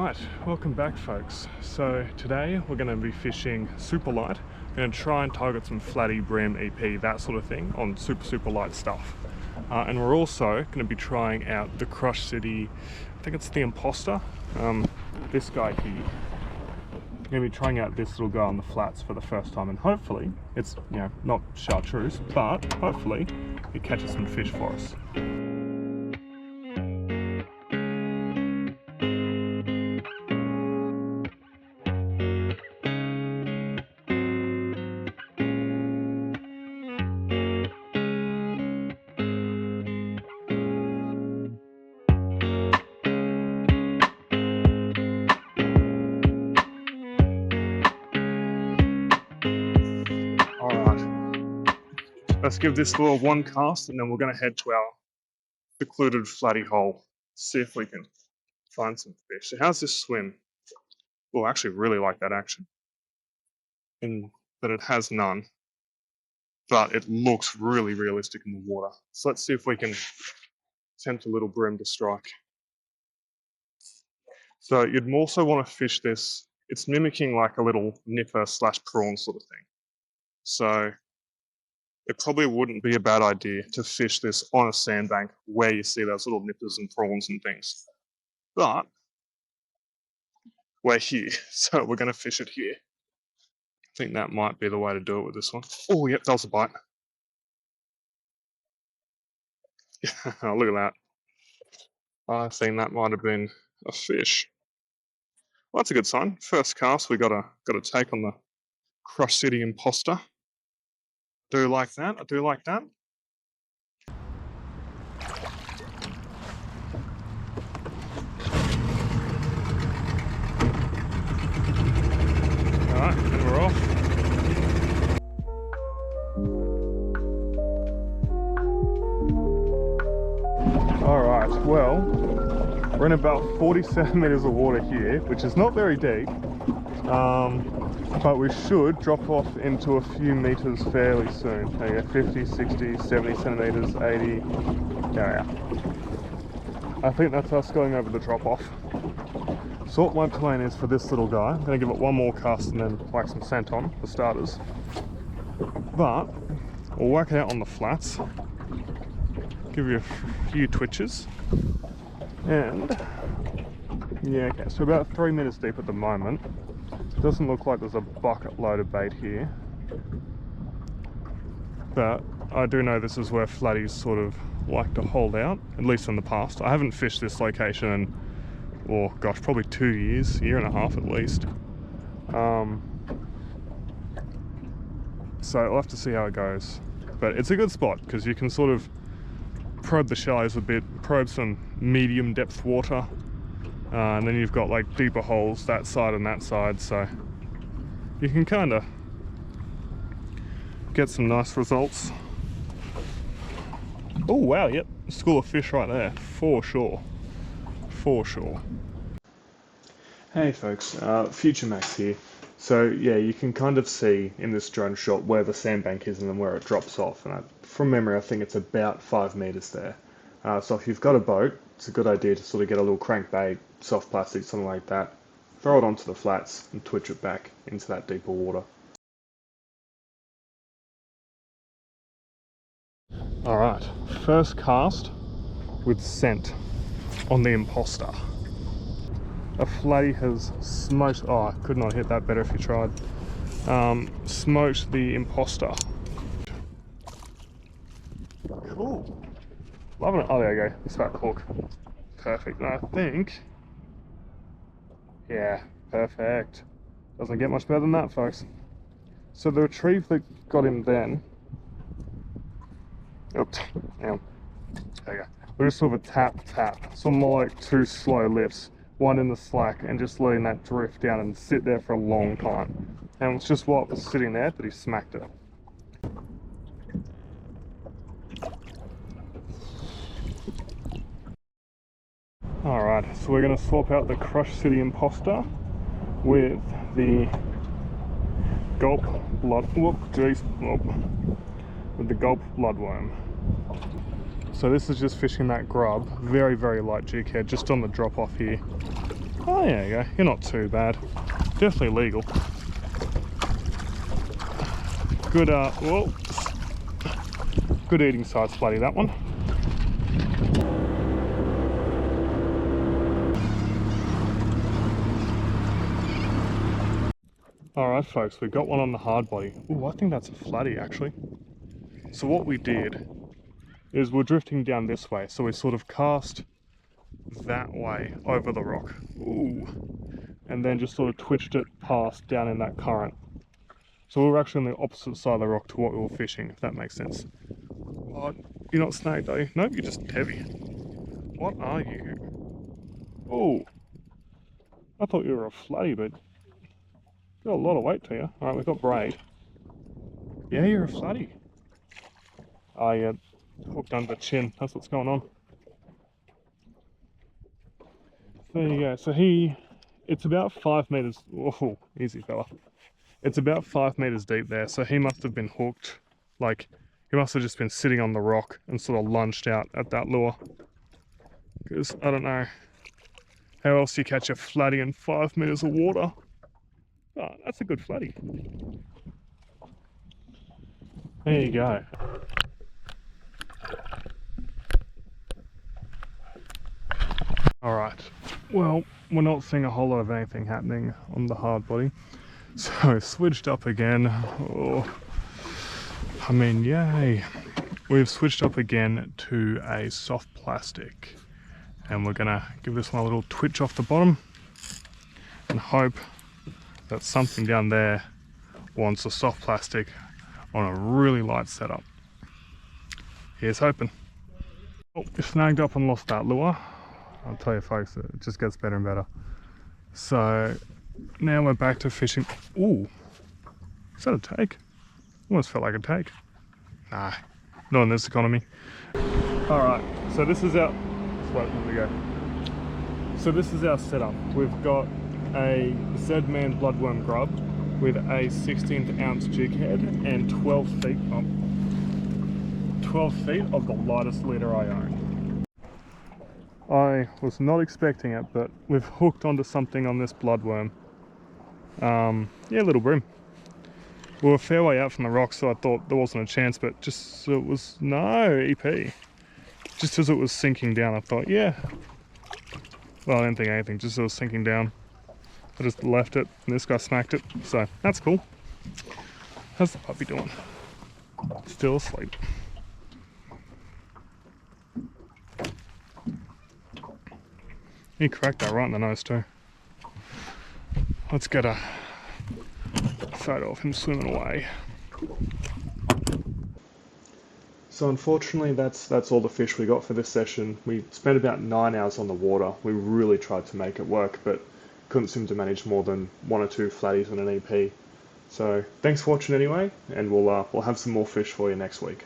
Alright, welcome back folks. So today we're going to be fishing super light. We're going to try and target some flatty, brim, EP, that sort of thing on super light stuff. And we're also going to be trying out the Crush City, I think it's the Imposter, this guy here. I'm going to be trying out this little guy on the flats for the first time, and hopefully it's, not chartreuse, but hopefully it catches some fish for us. Let's give this little one cast and then we're going to head to our secluded flatty hole. See if we can find some fish. So how's this swim? Oh, I actually really like that action. In that it has none, but it looks really realistic in the water. So let's see if we can tempt a little brim to strike. So you'd also want to fish this. It's mimicking like a little nipper / prawn sort of thing. So it probably wouldn't be a bad idea to fish this on a sandbank where you see those little nippers and prawns and things. But we're here, so we're going to fish it here. I think that might be the way to do it with this one. Oh, yep, that was a bite. Oh, look at that. I think that might have been a fish. Well, that's a good sign. First cast, we got a take on the Crush City Imposter. Do like that. I do like that. Alright, and we're off. Alright, well, we're in about 40 centimeters of water here, which is not very deep. But we should drop off into a few meters fairly soon. There you go, 50, 60, 70 centimeters, 80. Yeah. I think that's us going over the drop off. So what my plan is for this little guy, I'm going to give it one more cast and then whack some scent on for starters. But we'll whack it out on the flats, give you a few twitches, and yeah, okay, so about 3 meters deep at the moment. Doesn't look like there's a bucket load of bait here, but I do know this is where flatties sort of like to hold out, at least in the past. I haven't fished this location in, oh gosh, probably 2 years, year and a half at least. So I'll have to see how it goes, but it's a good spot because you can sort of probe the shallows a bit, probe some medium depth water. And then you've got like deeper holes that side and that side, so you can kind of get some nice results. Oh wow, yep, school of fish right there, for sure. Hey folks, Future Max here. So yeah, you can kind of see in this drone shot where the sandbank is and then where it drops off, and from memory I think it's about 5 meters there. So if you've got a boat, it's a good idea to sort of get a little crankbait, soft plastic, something like that, throw it onto the flats and twitch it back into that deeper water. Alright, first cast with scent on the Imposter. A flatty has smoked, oh I could not hit that better if you tried, smoked the Imposter. Cool. Loving it. Oh, there you go. It's about to hook. Perfect. And I think, yeah, perfect. Doesn't get much better than that, folks. So the retrieve that got him then, oops, there you go. We're just sort of a tap, sort of more like 2 slow lifts, one in the slack, and just letting that drift down and sit there for a long time. And it's just while it was sitting there that he smacked it. Alright, so we're going to swap out the Crush City Imposter with the Gulp Bloodworm. So this is just fishing that grub, very light jig head, just on the drop off here. Oh, there you go. You're not too bad. Definitely legal. Good, whoa. Good eating size floodie, that one. Alright folks, we got one on the hard body. Ooh, I think that's a floodie actually. So what we did is we're drifting down this way, so we sort of cast that way over the rock. Ooh. And then just sort of twitched it past down in that current. So we were actually on the opposite side of the rock to what we were fishing, if that makes sense. Oh, you're not snagged, are you? Nope, you're just heavy. What are you? Oh, I thought you were a floodie, but got a lot of weight to you. Alright, we've got braid. Yeah, you're a floodie. Oh yeah, hooked under the chin. That's what's going on. There you go. So it's about 5 meters. Oh, easy fella. It's about 5 meters deep there. So he must have been hooked. Like, he must have just been sitting on the rock and sort of lunged out at that lure. Because I don't know how else you catch a floodie in 5 meters of water. Oh, that's a good floodie. There you go. Alright, well, we're not seeing a whole lot of anything happening on the hard body. So, switched up again. Oh, I mean, yay. We've switched up again to a soft plastic. And we're gonna give this one a little twitch off the bottom and hope that something down there wants a soft plastic on a really light setup. Here's hoping. Oh, we snagged up and lost that lure. I'll tell you folks, it just gets better and better. So now we're back to fishing. Ooh, is that a take? Almost felt like a take. Nah, not in this economy. All right, so this is our, wait, there we go. So this is our setup. We've got a Z-Man bloodworm grub with a 16th ounce jig head and 12 feet of the lightest leader I own. I was not expecting it, but we've hooked onto something on this bloodworm. Yeah, little brim. We were a fair way out from the rock, so I thought there wasn't a chance, but just so it was, no, EP. Just as it was sinking down, I thought, yeah. Well, I didn't think anything, just as it was sinking down. I just left it, and this guy smacked it, so that's cool. How's the puppy doing? Still asleep. He cracked that right in the nose too. Let's get a photo of him swimming away. So unfortunately that's all the fish we got for this session. We spent about 9 hours on the water. We really tried to make it work, but couldn't seem to manage more than 1 or 2 flatties on an EP. So thanks for watching anyway, and we'll have some more fish for you next week.